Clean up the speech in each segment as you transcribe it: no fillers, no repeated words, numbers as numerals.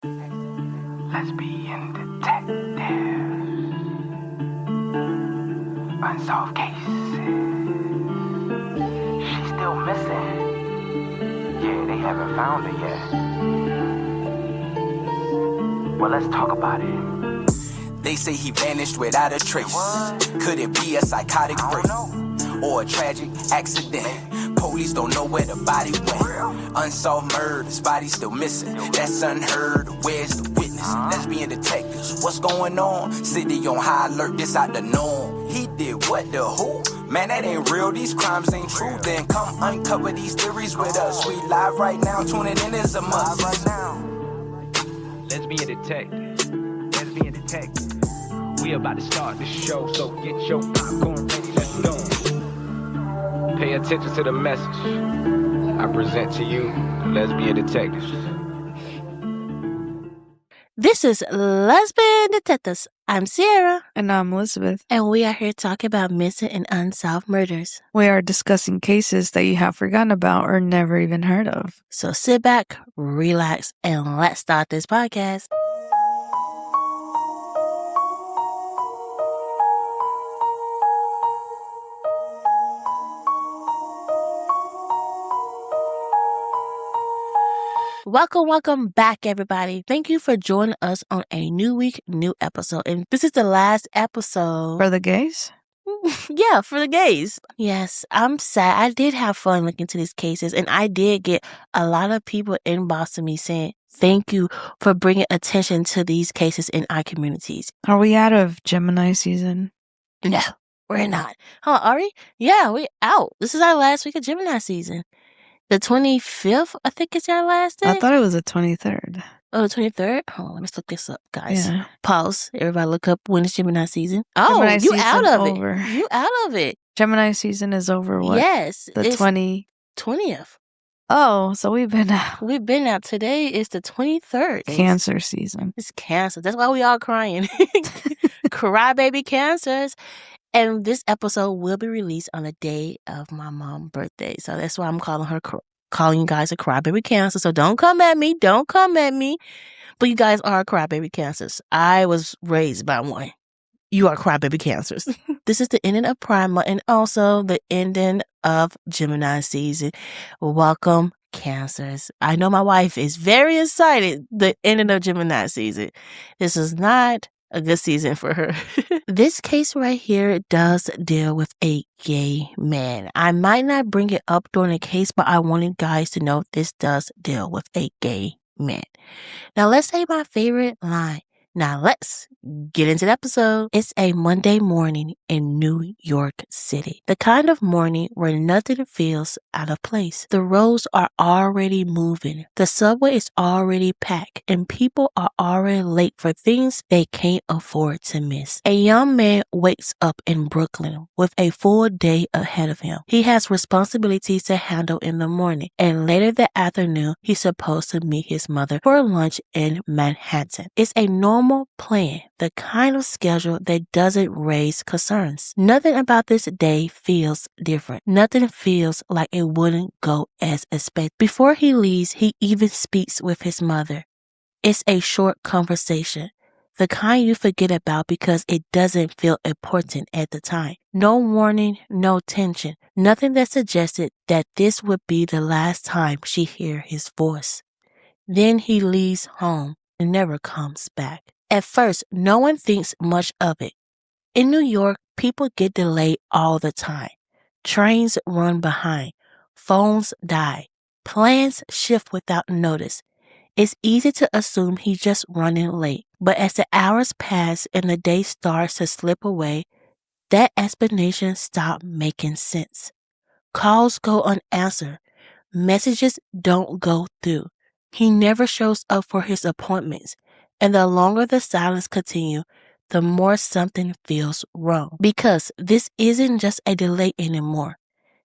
Lesbian detective. Unsolved cases. She's still missing. Yeah, they haven't found her yet. Well, let's talk about it. They say he vanished without a trace. Could it be a psychotic break or a tragic accident? Police don't know where the body went. Unsolved murders, body still missing. That's unheard. Where's the witness? Lesbian detectives, what's going on? City on high alert, this out the norm. He did what, the who? Man, that ain't real, these crimes ain't true. Then come uncover these theories with us. We live right now, tuning in is a must. Right now. Lesbian detective. Lesbian detective. We about to start the show, so get your popcorn ready, let's go. Pay attention to the message. I present to you lesbian detectives. This is Lesbian Detectives. I'm Sierra. And I'm Elizabeth. And we are here talking about missing and unsolved murders. We are discussing cases that you have forgotten about or never even heard of. So sit back, relax, and let's start this podcast. Welcome back, everybody. Thank you for joining us on a new week, new episode. And this is the last episode. For the gays? Yeah, for the gays. Yes, I'm sad. I did have fun looking into these cases, and I did get a lot of people inboxing me saying, thank you for bringing attention to these cases in our communities. Are we out of Gemini season? No, we're not. Huh, are we? Yeah, we're out. This is our last week of Gemini season. The 25th, I think, is our last day. I thought it was the 23rd. Oh, the 23rd? Hold on, let me look this up, guys. Yeah. Pause. Everybody look up when is Gemini season. Oh, Gemini you season out of over. it. You out of it. Gemini season is over what? Yes. The 20th. Oh, so we've been out. We've been out. Today is the 23rd. Cancer season. It's cancer. That's why we all crying. Cry baby cancers. And this episode will be released on the day of my mom's birthday. So that's why I'm calling you guys a crybaby cancer. So don't come at me. Don't come at me. But you guys are crybaby cancers. I was raised by one. You are crybaby cancers. This is the ending of Prime Month and also the ending of Gemini season. Welcome, cancers. I know my wife is very excited. The ending of Gemini season. This is not a good season for her. This case right here does deal with a gay man. I might not bring it up during the case, but I wanted guys to know this does deal with a gay man. Now let's say my favorite line. Now let's get into the episode. It's a Monday morning in New York City. The kind of morning where nothing feels out of place. The roads are already moving. The subway is already packed and people are already late for things they can't afford to miss. A young man wakes up in Brooklyn with a full day ahead of him. He has responsibilities to handle in the morning and later that afternoon he's supposed to meet his mother for lunch in Manhattan. It's a normal plan, the kind of schedule that doesn't raise concerns. Nothing about this day feels different. Nothing feels like it wouldn't go as expected. Before he leaves, he even speaks with his mother. It's a short conversation, the kind you forget about because it doesn't feel important at the time. No warning, no tension, nothing that suggested that this would be the last time she hears his voice. Then he leaves home and never comes back. At first, no one thinks much of it. In New York, people get delayed all the time. Trains run behind. Phones die. Plans shift without notice. It's easy to assume he's just running late. But as the hours pass and the day starts to slip away, that explanation stops making sense. Calls go unanswered. Messages don't go through. He never shows up for his appointments. And the longer the silence continues, the more something feels wrong. Because this isn't just a delay anymore.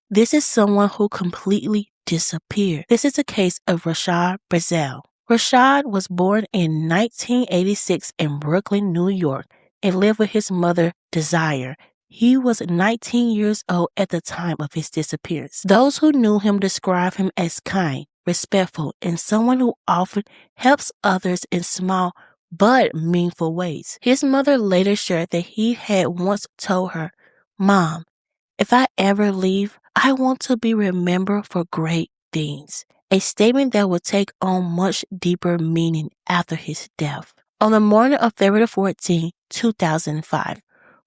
This is someone who completely disappeared. This is the case of Rashawn Brazell. Rashawn was born in 1986 in Brooklyn, New York, and lived with his mother, Desire. He was 19 years old at the time of his disappearance. Those who knew him described him as kind, respectful, and someone who often helps others in small but meaningful ways. His mother later shared that he had once told her, "Mom, if I ever leave, I want to be remembered for great things," a statement that would take on much deeper meaning after his death. On the morning of February 14, 2005,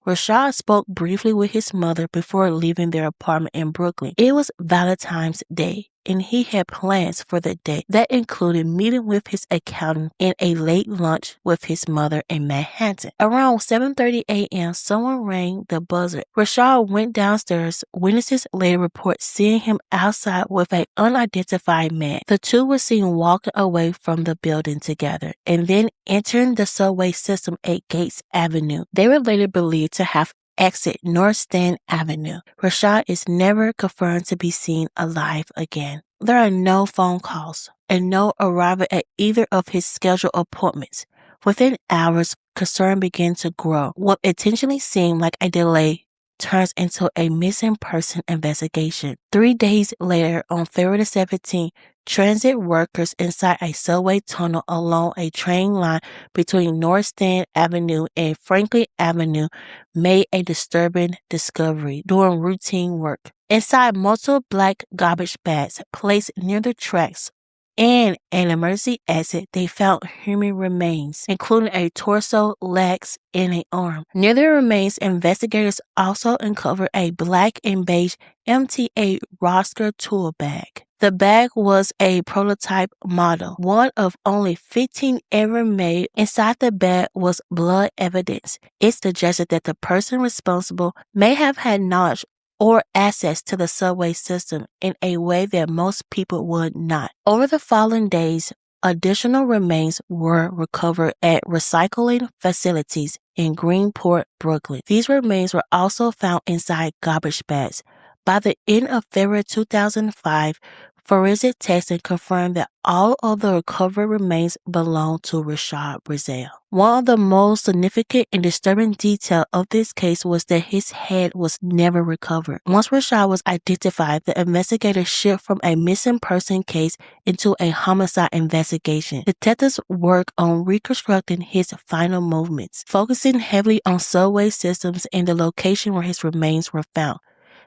Rashawn spoke briefly with his mother before leaving their apartment in Brooklyn. It was Valentine's Day, and he had plans for the day that included meeting with his accountant and a late lunch with his mother in Manhattan. Around 7:30 a.m., someone rang the buzzer. Rashawn went downstairs. Witnesses later report seeing him outside with an unidentified man. The two were seen walking away from the building together and then entering the subway system at Gates Avenue. They were later believed to have exit North Stand Avenue. Rashawn is never confirmed to be seen alive again. There are no phone calls and no arrival at either of his scheduled appointments. Within hours, concern began to grow. What intentionally seemed like a delay turns into a missing person investigation. 3 days later, on February 17, transit workers inside a subway tunnel along a train line between North Stand Avenue and Franklin Avenue made a disturbing discovery during routine work. Inside multiple black garbage bags placed near the tracks and an emergency exit, they found human remains, including a torso, legs, and an arm. Near the remains, investigators also uncovered a black and beige MTA Roscoe tool bag. The bag was a prototype model, one of only 15 ever made. Inside the bag was blood evidence. It suggested that the person responsible may have had knowledge or access to the subway system in a way that most people would not. Over the following days, additional remains were recovered at recycling facilities in Greenport, Brooklyn. These remains were also found inside garbage bags. By the end of February 2005, forensic testing confirmed that all of the recovered remains belonged to Rashawn Brazell. One of the most significant and disturbing details of this case was that his head was never recovered. Once Rashawn was identified, the investigators shifted from a missing person case into a homicide investigation. Detectives worked on reconstructing his final movements, focusing heavily on subway systems and the location where his remains were found.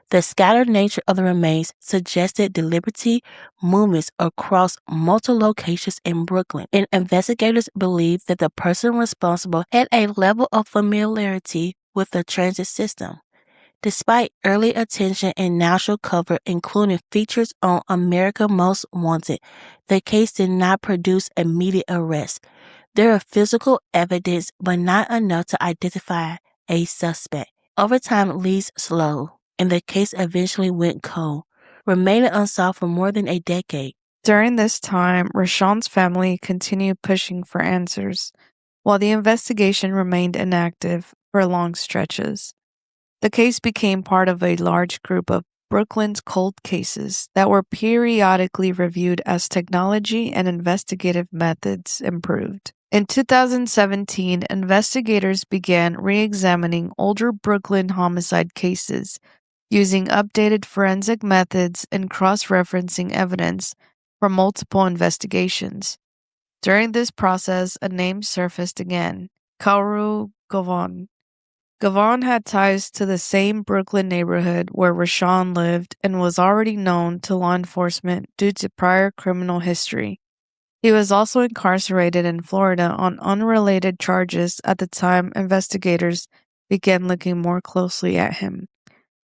The scattered nature of the remains suggested deliberate movements across multiple locations in Brooklyn, and investigators believed that the person responsible had a level of familiarity with the transit system. Despite early attention and national cover, including features on America's Most Wanted, the case did not produce immediate arrest. There are physical evidence, but not enough to identify a suspect. Over time, leads slowed, and the case eventually went cold, remaining unsolved for more than a decade. During this time, Rashawn's family continued pushing for answers, while the investigation remained inactive for long stretches. The case became part of a large group of Brooklyn's cold cases that were periodically reviewed as technology and investigative methods improved. In 2017, investigators began re-examining older Brooklyn homicide cases, using updated forensic methods and cross-referencing evidence from multiple investigations. During this process, a name surfaced again: Kauru Gavon. Gavon had ties to the same Brooklyn neighborhood where Rashawn lived and was already known to law enforcement due to prior criminal history. He was also incarcerated in Florida on unrelated charges at the time investigators began looking more closely at him.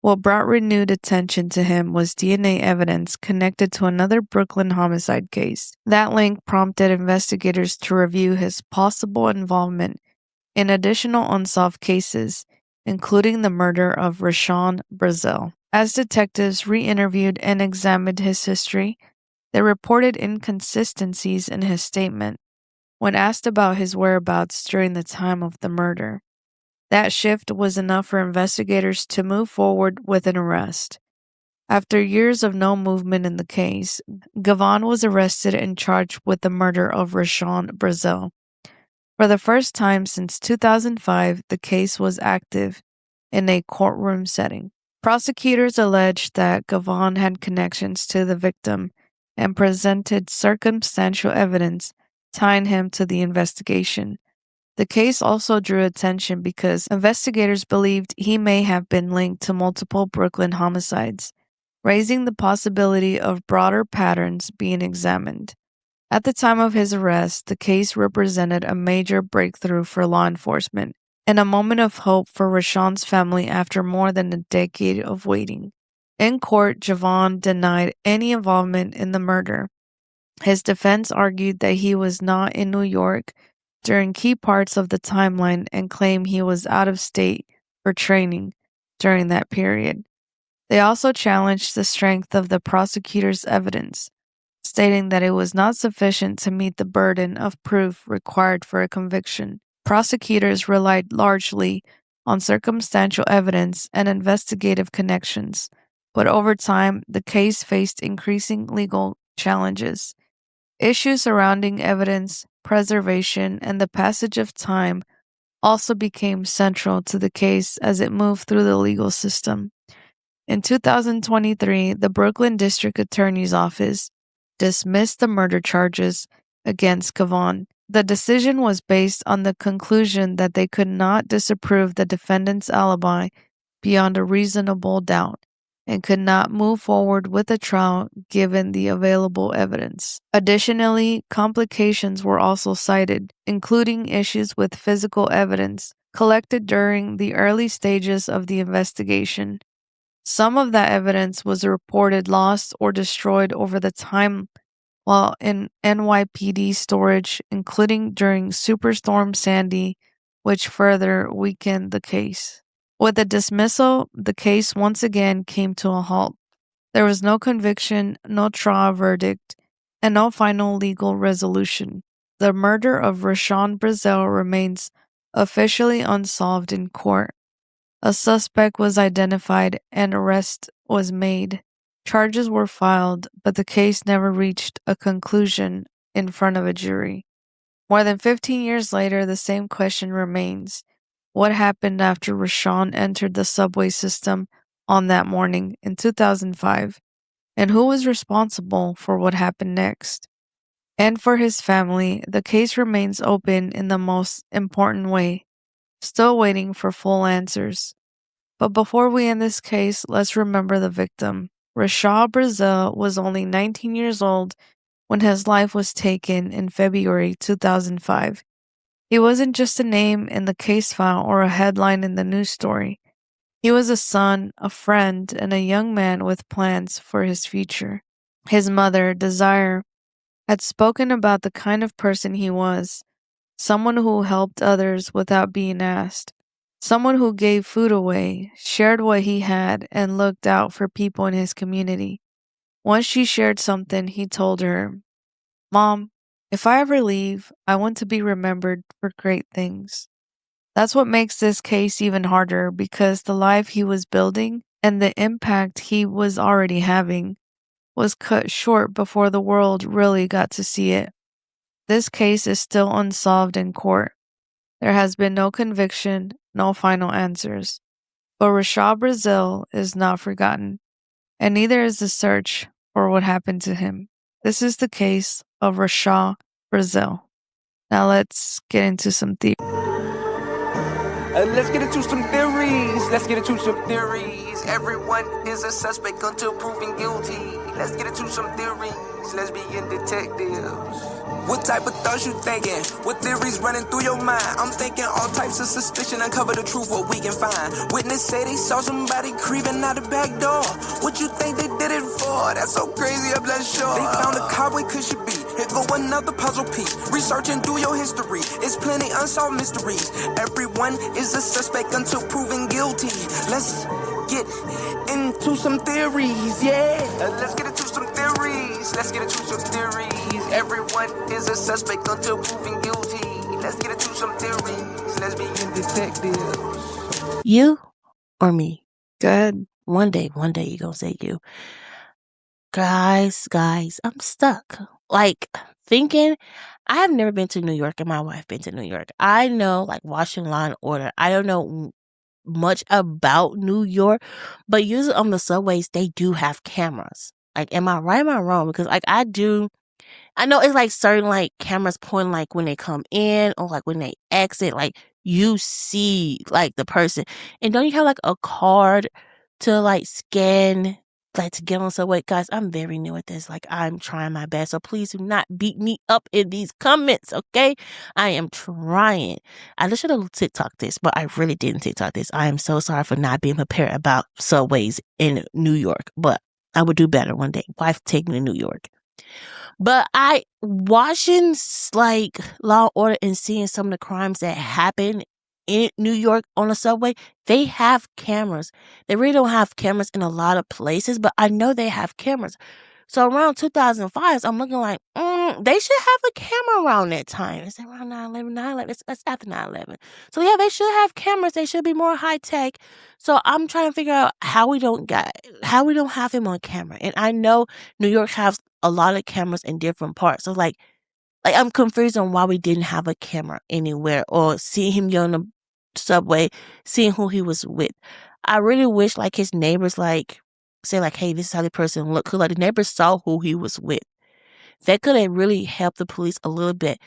What brought renewed attention to him was DNA evidence connected to another Brooklyn homicide case. That link prompted investigators to review his possible involvement in additional unsolved cases, including the murder of Rashawn Brazell. As detectives re-interviewed and examined his history, they reported inconsistencies in his statement when asked about his whereabouts during the time of the murder. That shift was enough for investigators to move forward with an arrest. After years of no movement in the case, Gavon was arrested and charged with the murder of Rashawn Brazell. For the first time since 2005, the case was active in a courtroom setting. Prosecutors alleged that Gavon had connections to the victim and presented circumstantial evidence tying him to the investigation. The case also drew attention because investigators believed he may have been linked to multiple Brooklyn homicides, raising the possibility of broader patterns being examined. At the time of his arrest, the case represented a major breakthrough for law enforcement and a moment of hope for Rashawn's family after more than a decade of waiting. In court, Javon denied any involvement in the murder. His defense argued that he was not in New York during key parts of the timeline and claimed he was out of state for training during that period. They also challenged the strength of the prosecutor's evidence, stating that it was not sufficient to meet the burden of proof required for a conviction. Prosecutors relied largely on circumstantial evidence and investigative connections, but over time, the case faced increasing legal challenges. Issues surrounding evidence, preservation, and the passage of time also became central to the case as it moved through the legal system. In 2023, the Brooklyn District Attorney's Office dismissed the murder charges against Kavon. The decision was based on the conclusion that they could not disprove the defendant's alibi beyond a reasonable doubt and could not move forward with a trial given the available evidence. Additionally, complications were also cited, including issues with physical evidence collected during the early stages of the investigation. Some of that evidence was reported lost or destroyed over the time while in NYPD storage, including during Superstorm Sandy, which further weakened the case. With the dismissal, the case once again came to a halt. There was no conviction, no trial verdict, and no final legal resolution. The murder of Rashawn Brazell remains officially unsolved in court. A suspect was identified and arrest was made. Charges were filed, but the case never reached a conclusion in front of a jury. More than 15 years later, the same question remains. What happened after Rashawn entered the subway system on that morning in 2005? And who was responsible for what happened next? And for his family, the case remains open in the most important way, still waiting for full answers. But before we end this case, let's remember the victim. Rashawn Brazell was only 19 years old when his life was taken in February 2005. He wasn't just a name in the case file or a headline in the news story. He was a son, a friend, and a young man with plans for his future. His mother, Desire, had spoken about the kind of person he was, someone who helped others without being asked, someone who gave food away, shared what he had, and looked out for people in his community. Once she shared something, he told her, "Mom, if I ever leave, I want to be remembered for great things." That's what makes this case even harder because the life he was building and the impact he was already having was cut short before the world really got to see it. This case is still unsolved in court. There has been no conviction, no final answers. But Rashawn Brazell is not forgotten, and neither is the search for what happened to him. This is the case of Rashawn Brazell. Now let's get into some theories. Let's get into some theories. Everyone is a suspect until proven guilty. Let's get into some theories. Let's begin detectives. What type of thoughts you thinking? What theories running through your mind? I'm thinking all types of suspicion. Uncover the truth, what we can find. Witness say they saw somebody creeping out the back door. What you think they did it for? That's so crazy, I'm not sure. They found a car, where could she be? Here go another puzzle piece. Researching through your history. It's plenty unsolved mysteries. Everyone is a suspect until proven guilty. Let's get into some theories, yeah. Let's get into some theories. Everyone is a suspect until proven guilty. Let's get into some theories. Let's begin detectives. You or me? Good. One day you gonna say you. Guys, I'm stuck. Like, thinking, I have never been to New York and my wife been to New York. I know, like, watching Law and Order. I don't know much about New York, but usually on the subways, they do have cameras. Like, am I right? Am I wrong? Because like I know it's like certain like cameras point like when they come in or like when they exit, like you see like the person. And don't you have like a card to like scan, like to get on subway? Guys, I'm very new at this. Like I'm trying my best. So please do not beat me up in these comments, okay? I am trying. I just should have TikTok this, but I really didn't TikTok this. I am so sorry for not being prepared about subways in New York, but I would do better one day. Wife, take me to New York. But I watching like Law and Order and seeing some of the crimes that happen in New York on the subway, they have cameras. They really don't have cameras in a lot of places, but I know they have cameras. So around 2005, I'm looking like, they should have a camera around that time. It's around 9/11, 9/11. It's after 9/11. So yeah, they should have cameras. They should be more high tech. So I'm trying to figure out how we don't have him on camera. And I know New York has a lot of cameras in different parts. So like I'm confused on why we didn't have a camera anywhere or see him get on the subway, seeing who he was with. I really wish like his neighbors like say like, hey, this is how the person looked. Cause like the neighbors saw who he was with. That could have really helped the police a little bit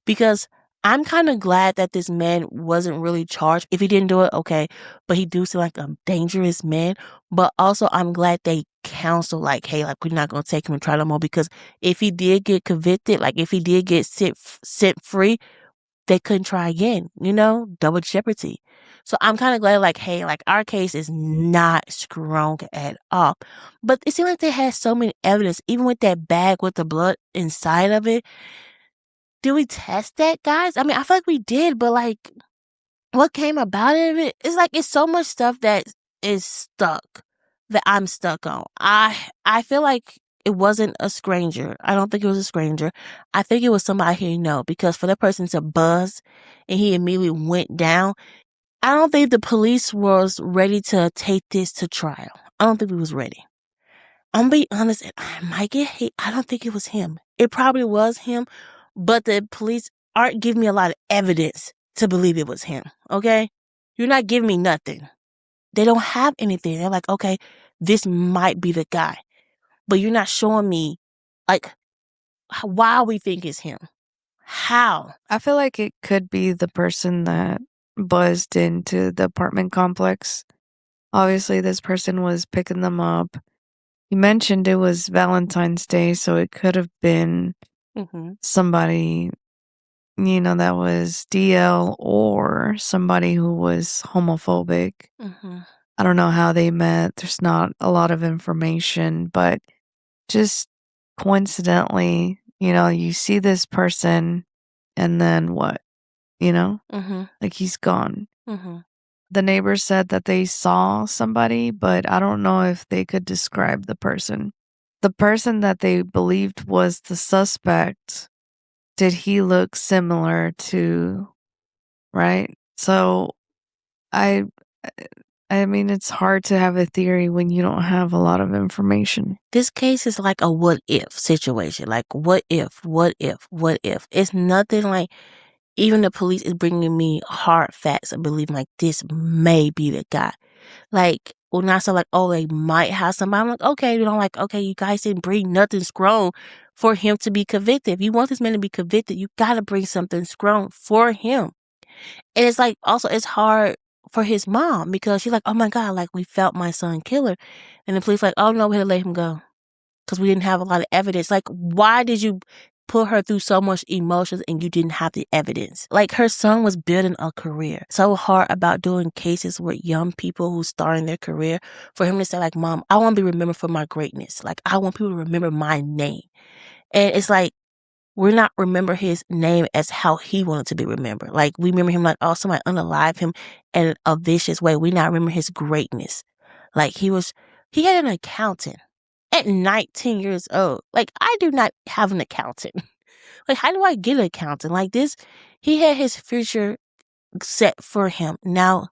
because I'm kind of glad that this man wasn't really charged. If he didn't do it, okay, but he do seem like a dangerous man. But also, I'm glad they counsel like, hey, like we're not gonna take him and try no more because if he did get convicted, like if he did get set free, they couldn't try again. Double jeopardy. So I'm kind of glad, like, hey, like our case is not strong at all. But it seemed like they had so many evidence, even with that bag with the blood inside of it. Did we test that, guys? I mean, I feel like we did, but like, what came about of it? It's like it's so much stuff that is stuck that I'm stuck on. I feel like it wasn't a stranger. I don't think it was a stranger. I think it was somebody he know because for that person to buzz and he immediately went down. I don't think the police was ready to take this to trial. I don't think we was ready. I'm gonna be honest, and I might get hate. I don't think it was him. It probably was him, but the police aren't giving me a lot of evidence to believe it was him, okay? You're not giving me nothing. They don't have anything. They're like, okay, this might be the guy. But you're not showing me, like, why we think it's him. How? I feel like it could be the person that buzzed into the apartment complex. Obviously, this person was picking them up. You mentioned it was Valentine's Day, so it could have been somebody, that was DL or somebody who was homophobic. I don't know how they met. There's not a lot of information, but just coincidentally, you see this person and then what? Like he's gone. The neighbors said that they saw somebody, but I don't know if they could describe the person. The person that they believed was the suspect, did he look similar to, right? So I mean, it's hard to have a theory when you don't have a lot of information. This case is like a what if situation. Like, what if, what if, what if? It's nothing like even the police is bringing me hard facts and believing like this may be the guy. Like, when I say like, oh, they might have somebody, I'm like, okay, okay, you guys didn't bring nothing strong for him to be convicted. If you want this man to be convicted, you got to bring something strong for him. And it's like, also, it's hard for his mom because she's like, oh my God, like we felt my son killer. And the police like, oh no, we had to let him go because we didn't have a lot of evidence. Like, why did you put her through so much emotions and you didn't have the evidence? Like, her son was building a career. So hard about doing cases with young people who's starting their career for him to say like, Mom, I want to be remembered for my greatness. Like, I want people to remember my name. And it's like, we're not remember his name as how he wanted to be remembered. Like, we remember him like, oh, somebody unalive him in a vicious way. We not remember his greatness. Like, he had an accountant at 19 years old. Like, I do not have an accountant. Like, how do I get an accountant? Like this, he had his future set for him. Now,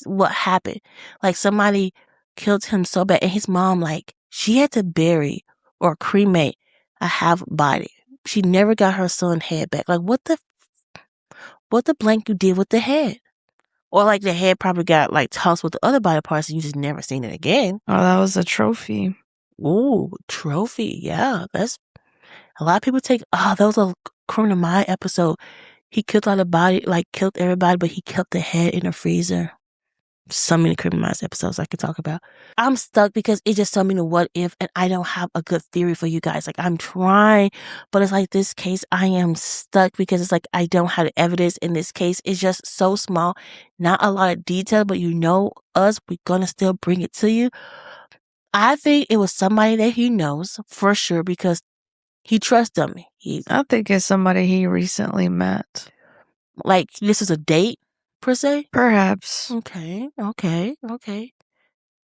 what happened? Like, somebody killed him so bad. And his mom, like, she had to bury or cremate a half body. She never got her son's head back. Like, what the blank you did with the head? Or like the head probably got like tossed with the other body parts and you just never seen it again. Oh, that was a trophy. Ooh, trophy. Yeah, that's a lot of people take. Oh, that was a Criminal Mind episode. He killed all the body, like killed everybody, but he kept the head in the freezer. So many Criminal Minds episodes I could talk about. I'm stuck because it just told me the what if, and I don't have a good theory for you guys. Like, I'm trying, but it's like this case, I am stuck because it's like I don't have the evidence in this case. It's just so small, not a lot of detail, but you know us, we're gonna still bring it to you. I think it was somebody that he knows for sure because he trusts them. I think it's somebody he recently met. Like, this is a date, per se? Perhaps. Okay.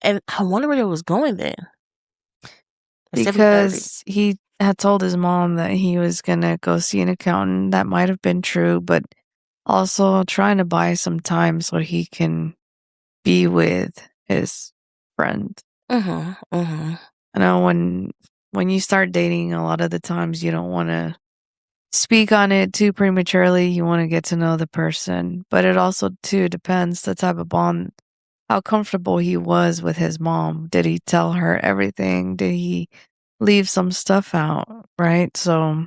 And I wonder where it was going then. At 7:30. Because he had told his mom that he was going to go see an accountant. That might have been true, but also trying to buy some time so he can be with his friend. I know when you start dating, a lot of the times you don't want to speak on it too prematurely. You want to get to know the person, but it also too depends the type of bond, how comfortable he was with his mom. Did he tell her everything? Did he leave some stuff out? Right? So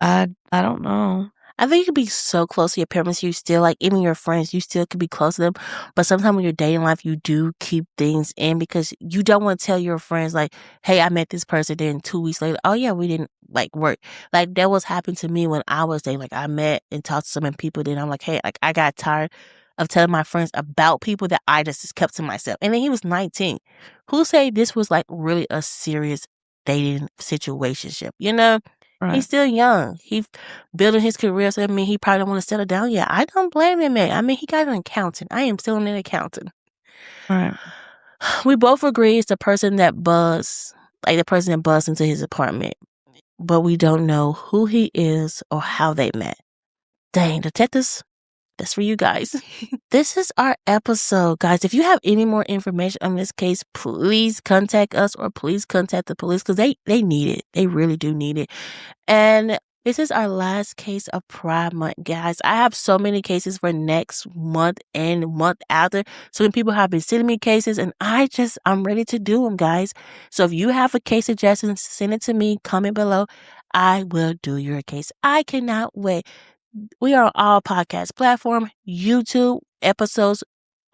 I don't know. I think you could be so close to your parents, you still, like, even your friends, you still could be close to them. But sometimes when you're dating life, you do keep things in because you don't want to tell your friends, like, hey, I met this person. Then 2 weeks later, oh, yeah, we didn't, like, work. Like, that was happened to me when I was dating. Like, I met and talked to so many people. Then I'm like, hey, like, I got tired of telling my friends about people that I just kept to myself. And then he was 19. Who say this was, like, really a serious dating situationship, you know? Right. He's still young. He's building his career, so I mean, he probably don't want to settle down yet. I don't blame him, man. I mean, he got an accountant. I am still an accountant. Right. We both agree it's the person that buzzed into his apartment, but we don't know who he is or how they met. Dang, detectives, that's for you guys. This is our episode, guys. If you have any more information on this case, please contact us or please contact the police because they need it. They really do need it. And this is our last case of Pride Month, guys. I have so many cases for next month and month after. So many people have been sending me cases and I'm ready to do them, guys. So if you have a case suggestion, send it to me, comment below. I will do your case. I cannot wait. We are on all podcast platforms. YouTube episodes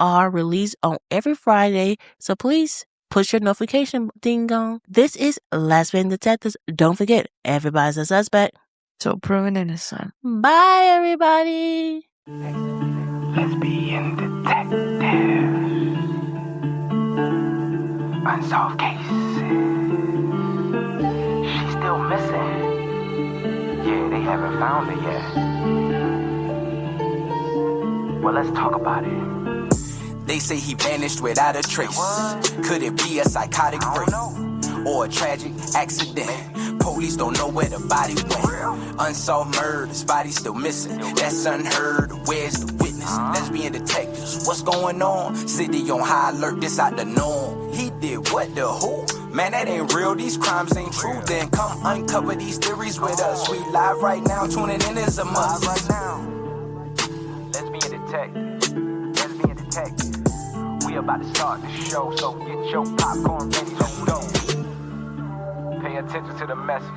are released on every Friday. So please push your notification ding on. This is Lesbian Detectives. Don't forget, everybody's a suspect. So proven innocent. Bye, everybody. Lesbian detective. Unsolved cases. She's still missing. Yeah, they haven't found her yet. Well, let's talk about it. They say he vanished without a trace. Could it be a psychotic break or a tragic accident? Police don't know where the body went. Unsolved murders, body still missing. That's unheard. Where's the witness? Lesbian detectives, what's going on? City on high alert, this out the norm. He did what, the who? Man, that ain't real, these crimes ain't true. Then come uncover these theories with us. We live right now, tuning in is a must. Right now. Lesbian detective. We about to start the show, so get your popcorn ready, let's go. Pay attention to the message.